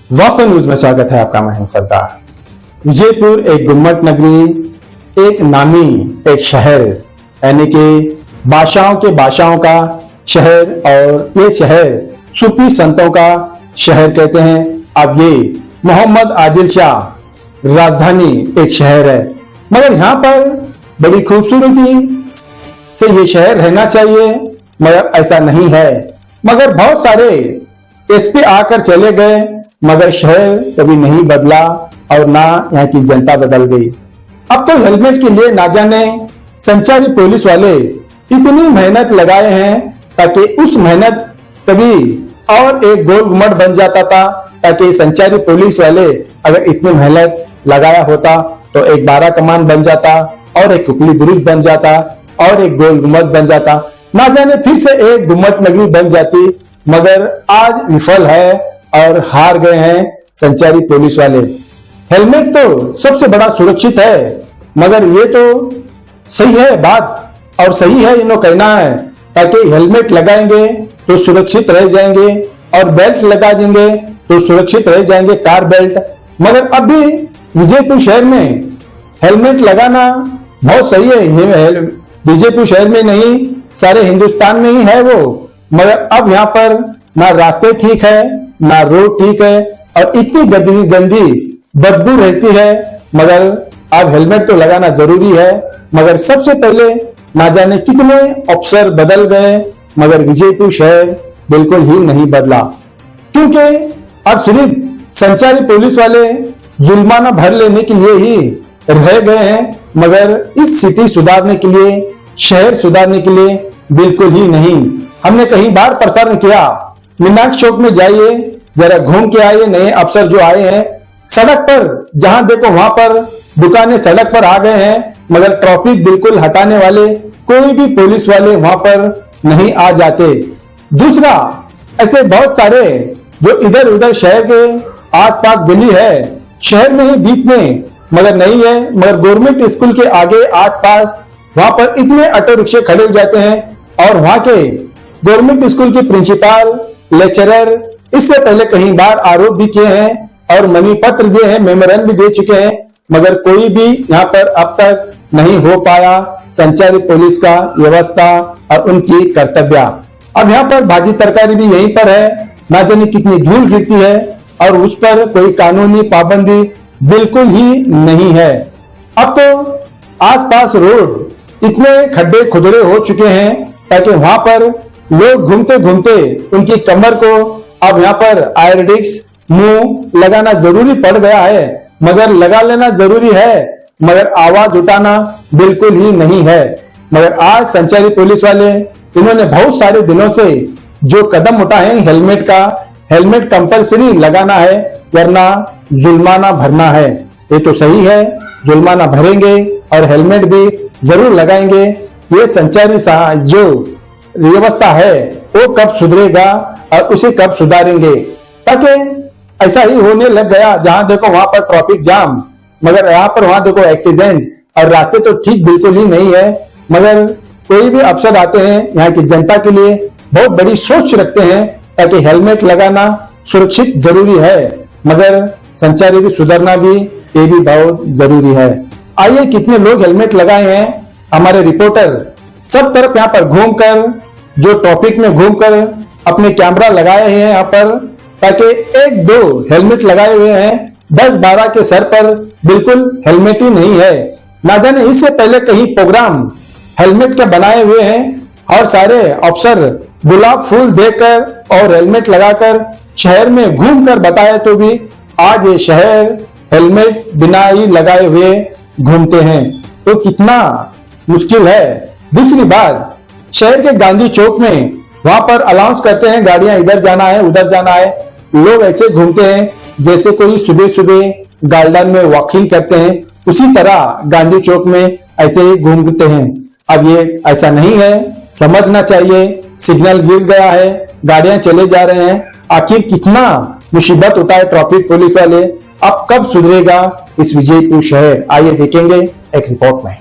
वास्तव न्यूज में स्वागत है आपका। मैं सरदार। विजयपुर एक गुम्मट नगरी, एक नामी एक शहर, यानी कि बादशाहों के बादशाहों का शहर, और ये शहर सूफी संतों का शहर कहते हैं। अब ये मोहम्मद आदिल शाह राजधानी एक शहर है, मगर यहाँ पर बड़ी खूबसूरती से ये शहर रहना चाहिए, मगर ऐसा नहीं है। मगर बहुत सारे एसपी आकर चले गए, मगर शहर कभी नहीं बदला और ना यहाँ की जनता बदल गई। अब तो हेलमेट के लिए ना जाने संचारी पुलिस वाले इतनी मेहनत लगाए हैं, ताकि उस मेहनत कभी और एक गोल गुम्मट बन जाता था, ताकि संचारी पुलिस वाले अगर इतनी मेहनत लगाया होता तो एक 12 कमान बन जाता, और एक कुकली बुरुज बन जाता, और एक गोल गुम्बद बन जाता, ना जाने फिर से एक गुम्मट नगरी बन जाती। मगर आज विफल है और हार गए हैं संचारी पुलिस वाले। हेलमेट तो सबसे बड़ा सुरक्षित है, मगर ये तो सही है बात, और सही है इन्हों कहना है, ताकि हेलमेट लगाएंगे तो सुरक्षित रह जाएंगे, और बेल्ट लगा देंगे तो सुरक्षित रह जाएंगे, कार बेल्ट। मगर अभी विजयपुर शहर में हेलमेट लगाना बहुत सही है। विजयपुर शहर में नहीं, सारे हिंदुस्तान में ही है वो। मगर अब यहाँ पर ना रास्ते ठीक है, ना रोड ठीक है, और इतनी गंदी बदबू रहती है। मगर अब हेलमेट तो लगाना जरूरी है। मगर सबसे पहले ना जाने कितने अफसर बदल गए, मगर विजयपुर शहर बिल्कुल ही नहीं बदला, क्योंकि अब सिर्फ संचारी पुलिस वाले जुर्माना भर लेने के लिए ही रह गए हैं, मगर इस सिटी सुधारने के लिए, शहर सुधारने के लिए बिल्कुल ही नहीं। हमने कई बार प्रसारण किया, मीनाक्षी चौक में जाइए, जरा घूम के आइए। नए अफसर जो आए हैं, सड़क पर जहां देखो वहां पर दुकानें सड़क पर आ गए हैं, मगर ट्रैफिक बिल्कुल हटाने वाले कोई भी पुलिस वाले वहां पर नहीं आ जाते। दूसरा, ऐसे बहुत सारे जो इधर उधर शहर के आसपास गली है, शहर में ही बीच में मगर नहीं है, मगर गवर्नमेंट स्कूल के आगे आसपास वहां पर इतने ऑटो रिक्शे खड़े हो जाते हैं, और वहां के गवर्नमेंट स्कूल के प्रिंसिपल, लेक्चरर इससे पहले कई बार आरोप भी किए हैं और मनी पत्र दिए हैं, मेमोरेंडम भी दे चुके हैं, मगर कोई भी यहाँ पर अब तक नहीं हो पाया संचारी पुलिस का व्यवस्था और उनकी कर्तव्य। अब यहाँ पर भाजी तरकारी भी यहीं पर है, ना जाने कितनी धूल गिरती है, और उस पर कोई कानूनी पाबंदी बिल्कुल ही नहीं है। अब तो आसपास रोड इतने खड्डे खुदरे हो चुके हैं, ताकि वहां पर लोग घूमते घूमते उनकी कमर को अब यहाँ पर आयुर्वेदिक्स मुंह लगाना जरूरी पड़ गया है। मगर लगा लेना जरूरी है, मगर आवाज उठाना बिल्कुल ही नहीं है। मगर आज संचारी पुलिस वाले इन्होंने बहुत सारे दिनों से जो कदम उठाए हैं, हेलमेट कंपलसरी लगाना है, वरना जुर्माना भरना है। ये तो सही है, जुर्माना भरेंगे और हेलमेट भी जरूर लगाएंगे। ये संचारी जो व्यवस्था है वो कब सुधरेगा और उसे कब सुधारेंगे, ताकि ऐसा ही होने लग गया जहां देखो वहां पर ट्रैफिक जाम, मगर यहाँ पर वहां देखो एक्सीडेंट, और रास्ते तो ठीक बिल्कुल ही नहीं है। मगर कोई भी अफसर आते हैं यहाँ की जनता के लिए बहुत बड़ी सोच रखते हैं, ताकि हेलमेट लगाना सुरक्षित जरूरी है, मगर संचारी भी सुधरना भी ये भी बहुत जरूरी है। आइए कितने लोग हेलमेट लगाए हैं, हमारे रिपोर्टर सब तरफ यहाँ पर घूमकर, जो टॉपिक में घूमकर अपने कैमरा लगाए हैं यहाँ पर, ताकि 1-2 हेलमेट लगाए हुए हैं, 10-12 के सर पर बिल्कुल हेलमेट ही नहीं है। ना जाने इससे पहले कहीं प्रोग्राम हेलमेट के बनाए हुए हैं, और सारे अफसर गुलाब फूल देकर और हेलमेट लगाकर शहर में घूमकर बताए, तो भी आज ये शहर हेलमेट बिना ही लगाए हुए घूमते हैं, तो कितना मुश्किल है। दूसरी बात, शहर के गांधी चौक में वहां पर अनाउंस करते हैं गाड़ियां इधर जाना है उधर जाना है, लोग ऐसे घूमते हैं जैसे कोई सुबह सुबह गार्डन में वॉकिंग करते हैं, उसी तरह गांधी चौक में ऐसे ही घूमते हैं। अब ये ऐसा नहीं है, समझना चाहिए। सिग्नल गिर गया है, गाड़ियां चले जा रहे हैं, आखिर कितना मुसीबत उठाए ट्रैफिक पुलिस वाले। अब कब सुधरेगा इस विजयपुर शहर, आइए देखेंगे एक रिपोर्ट में।